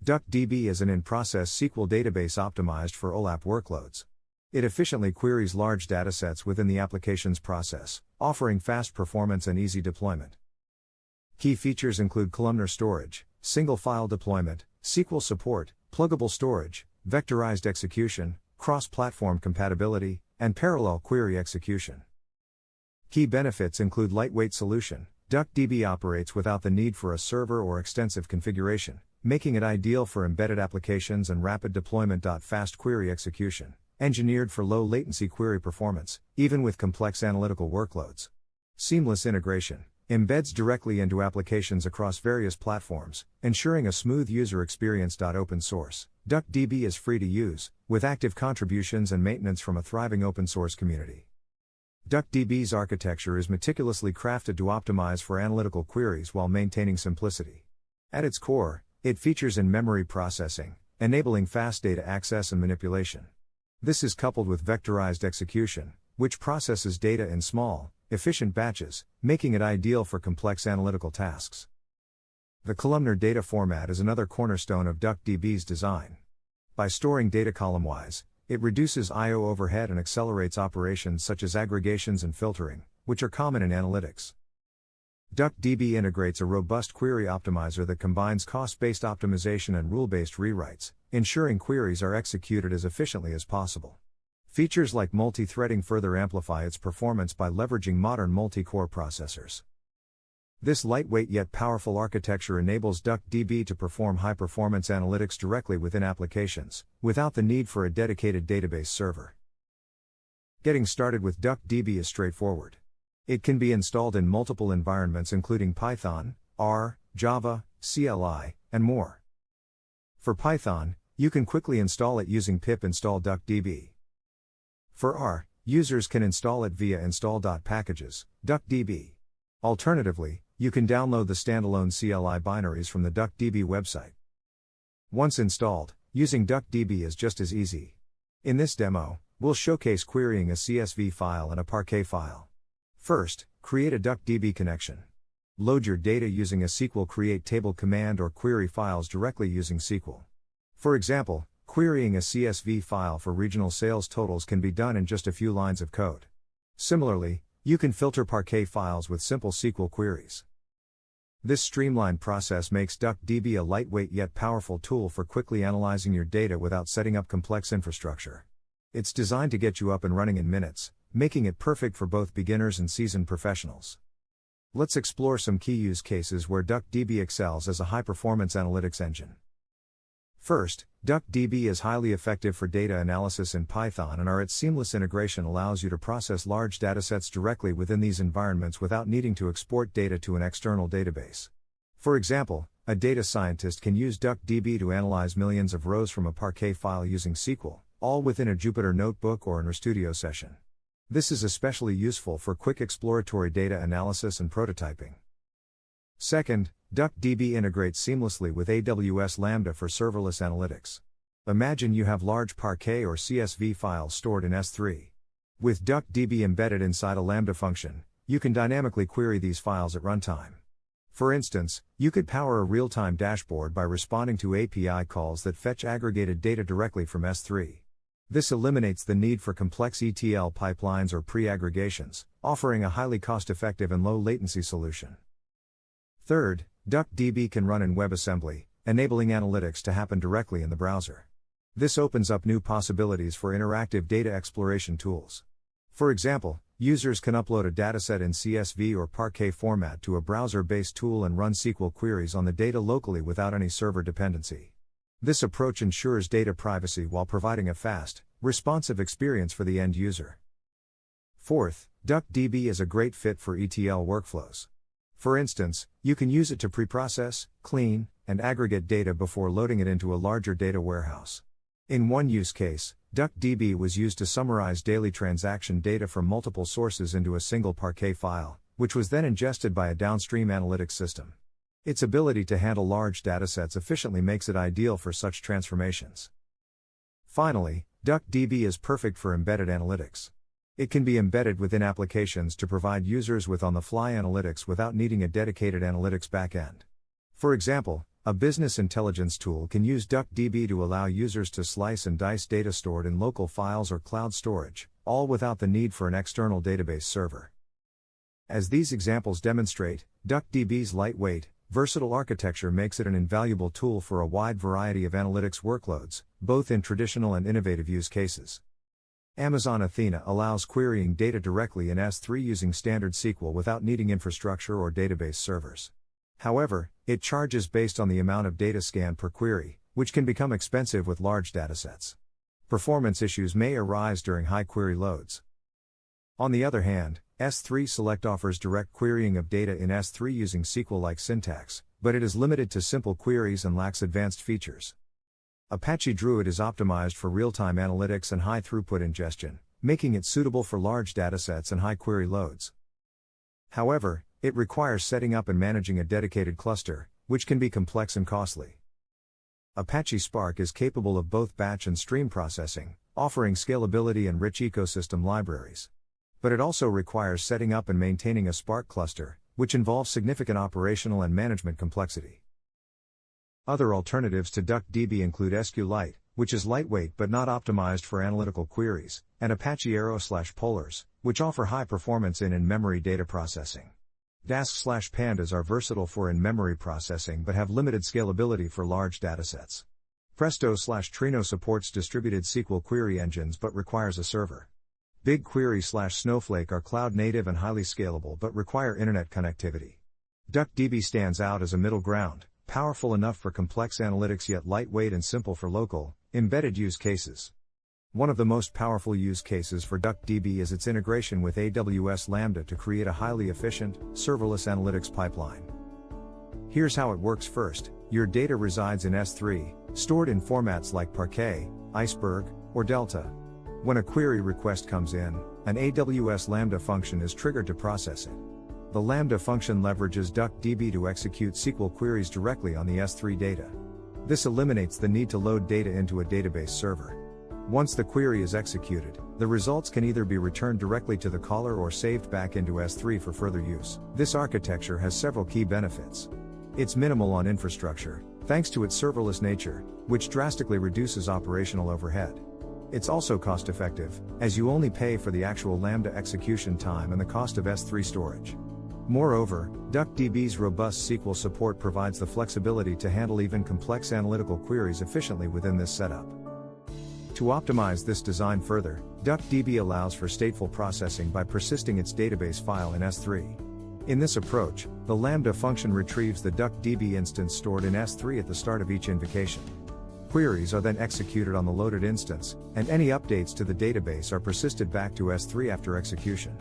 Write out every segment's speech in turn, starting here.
DuckDB is an in-process SQL database optimized for OLAP workloads. It efficiently queries large datasets within the application's process, offering fast performance and easy deployment. Key features include columnar storage, single file deployment, SQL support, pluggable storage, vectorized execution, cross-platform compatibility, and parallel query execution. Key benefits include lightweight solution. DuckDB operates without the need for a server or extensive configuration, making it ideal for embedded applications and rapid deployment. Fast query execution, engineered for low latency query performance, even with complex analytical workloads. Seamless integration, embeds directly into applications across various platforms, ensuring a smooth user experience. Open source, DuckDB is free to use, with active contributions and maintenance from a thriving open source community. DuckDB's architecture is meticulously crafted to optimize for analytical queries while maintaining simplicity. At its core, it features in-memory processing, enabling fast data access and manipulation. This is coupled with vectorized execution, which processes data in small, efficient batches, making it ideal for complex analytical tasks. The columnar data format is another cornerstone of DuckDB's design. By storing data column-wise, it reduces I/O overhead and accelerates operations such as aggregations and filtering, which are common in analytics. DuckDB integrates a robust query optimizer that combines cost-based optimization and rule-based rewrites, ensuring queries are executed as efficiently as possible. Features like multi-threading further amplify its performance by leveraging modern multi-core processors. This lightweight yet powerful architecture enables DuckDB to perform high-performance analytics directly within applications, without the need for a dedicated database server. Getting started with DuckDB is straightforward. It can be installed in multiple environments including Python, R, Java, CLI, and more. For Python, you can quickly install it using pip install DuckDB. For R, users can install it via install.packages, DuckDB. Alternatively, you can download the standalone CLI binaries from the DuckDB website. Once installed, using DuckDB is just as easy. In this demo, we'll showcase querying a CSV file and a Parquet file. First, create a DuckDB connection. Load your data using a SQL create table command or query files directly using SQL. For example, querying a CSV file for regional sales totals can be done in just a few lines of code. Similarly, you can filter Parquet files with simple SQL queries. This streamlined process makes DuckDB a lightweight yet powerful tool for quickly analyzing your data without setting up complex infrastructure. It's designed to get you up and running in minutes, making it perfect for both beginners and seasoned professionals. Let's explore some key use cases where DuckDB excels as a high-performance analytics engine. First, DuckDB is highly effective for data analysis in Python, and its seamless integration allows you to process large datasets directly within these environments without needing to export data to an external database. For example, a data scientist can use DuckDB to analyze millions of rows from a Parquet file using SQL, all within a Jupyter Notebook or an RStudio session. This is especially useful for quick exploratory data analysis and prototyping. Second, DuckDB integrates seamlessly with AWS Lambda for serverless analytics. Imagine you have large Parquet or CSV files stored in S3. With DuckDB embedded inside a Lambda function, you can dynamically query these files at runtime. For instance, you could power a real-time dashboard by responding to API calls that fetch aggregated data directly from S3. This eliminates the need for complex ETL pipelines or pre-aggregations, offering a highly cost-effective and low-latency solution. Third, DuckDB can run in WebAssembly, enabling analytics to happen directly in the browser. This opens up new possibilities for interactive data exploration tools. For example, users can upload a dataset in CSV or Parquet format to a browser-based tool and run SQL queries on the data locally without any server dependency. This approach ensures data privacy while providing a fast, responsive experience for the end user. Fourth, DuckDB is a great fit for ETL workflows. For instance, you can use it to preprocess, clean, and aggregate data before loading it into a larger data warehouse. In one use case, DuckDB was used to summarize daily transaction data from multiple sources into a single Parquet file, which was then ingested by a downstream analytics system. Its ability to handle large datasets efficiently makes it ideal for such transformations. Finally, DuckDB is perfect for embedded analytics. It can be embedded within applications to provide users with on-the-fly analytics without needing a dedicated analytics backend. For example, a business intelligence tool can use DuckDB to allow users to slice and dice data stored in local files or cloud storage, all without the need for an external database server. As these examples demonstrate, DuckDB's lightweight, versatile architecture makes it an invaluable tool for a wide variety of analytics workloads, both in traditional and innovative use cases. Amazon Athena allows querying data directly in S3 using standard SQL without needing infrastructure or database servers. However, it charges based on the amount of data scanned per query, which can become expensive with large datasets. Performance issues may arise during high query loads. On the other hand, S3 Select offers direct querying of data in S3 using SQL-like syntax, but it is limited to simple queries and lacks advanced features. Apache Druid is optimized for real-time analytics and high-throughput ingestion, making it suitable for large datasets and high query loads. However, it requires setting up and managing a dedicated cluster, which can be complex and costly. Apache Spark is capable of both batch and stream processing, offering scalability and rich ecosystem libraries. But it also requires setting up and maintaining a Spark cluster, which involves significant operational and management complexity. Other alternatives to DuckDB include SQLite, which is lightweight but not optimized for analytical queries, and Apache Arrow/Polars, which offer high performance in in-memory data processing. Dask/Pandas are versatile for in-memory processing but have limited scalability for large datasets. Presto/Trino supports distributed SQL query engines but requires a server. BigQuery/Snowflake are cloud-native and highly scalable but require internet connectivity. DuckDB stands out as a middle ground, powerful enough for complex analytics yet lightweight and simple for local, embedded use cases. One of the most powerful use cases for DuckDB is its integration with AWS Lambda to create a highly efficient, serverless analytics pipeline. Here's how it works. First, your data resides in S3, stored in formats like Parquet, Iceberg, or Delta. When a query request comes in, an AWS Lambda function is triggered to process it. The Lambda function leverages DuckDB to execute SQL queries directly on the S3 data. This eliminates the need to load data into a database server. Once the query is executed, the results can either be returned directly to the caller or saved back into S3 for further use. This architecture has several key benefits. It's minimal on infrastructure, thanks to its serverless nature, which drastically reduces operational overhead. It's also cost-effective, as you only pay for the actual Lambda execution time and the cost of S3 storage. Moreover, DuckDB's robust SQL support provides the flexibility to handle even complex analytical queries efficiently within this setup. To optimize this design further, DuckDB allows for stateful processing by persisting its database file in S3. In this approach, the Lambda function retrieves the DuckDB instance stored in S3 at the start of each invocation. Queries are then executed on the loaded instance, and any updates to the database are persisted back to S3 after execution.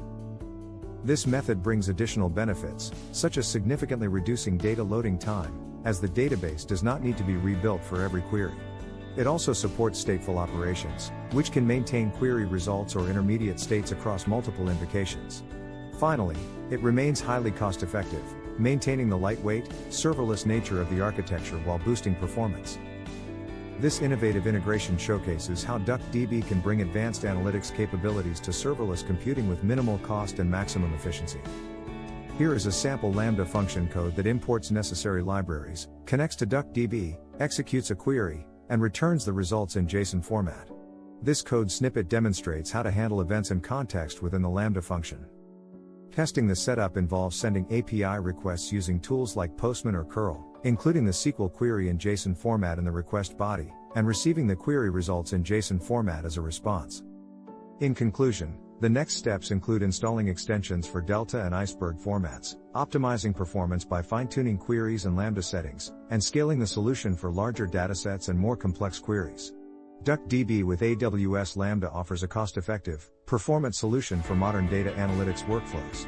This method brings additional benefits, such as significantly reducing data loading time, as the database does not need to be rebuilt for every query. It also supports stateful operations, which can maintain query results or intermediate states across multiple invocations. Finally, it remains highly cost-effective, maintaining the lightweight, serverless nature of the architecture while boosting performance. This innovative integration showcases how DuckDB can bring advanced analytics capabilities to serverless computing with minimal cost and maximum efficiency. Here is a sample Lambda function code that imports necessary libraries, connects to DuckDB, executes a query, and returns the results in JSON format. This code snippet demonstrates how to handle events and context within the Lambda function. Testing the setup involves sending API requests using tools like Postman or curl, including the SQL query in JSON format in the request body, and receiving the query results in JSON format as a response. In conclusion, the next steps include installing extensions for Delta and Iceberg formats, optimizing performance by fine-tuning queries and Lambda settings, and scaling the solution for larger datasets and more complex queries. DuckDB with AWS Lambda offers a cost-effective, performant solution for modern data analytics workflows.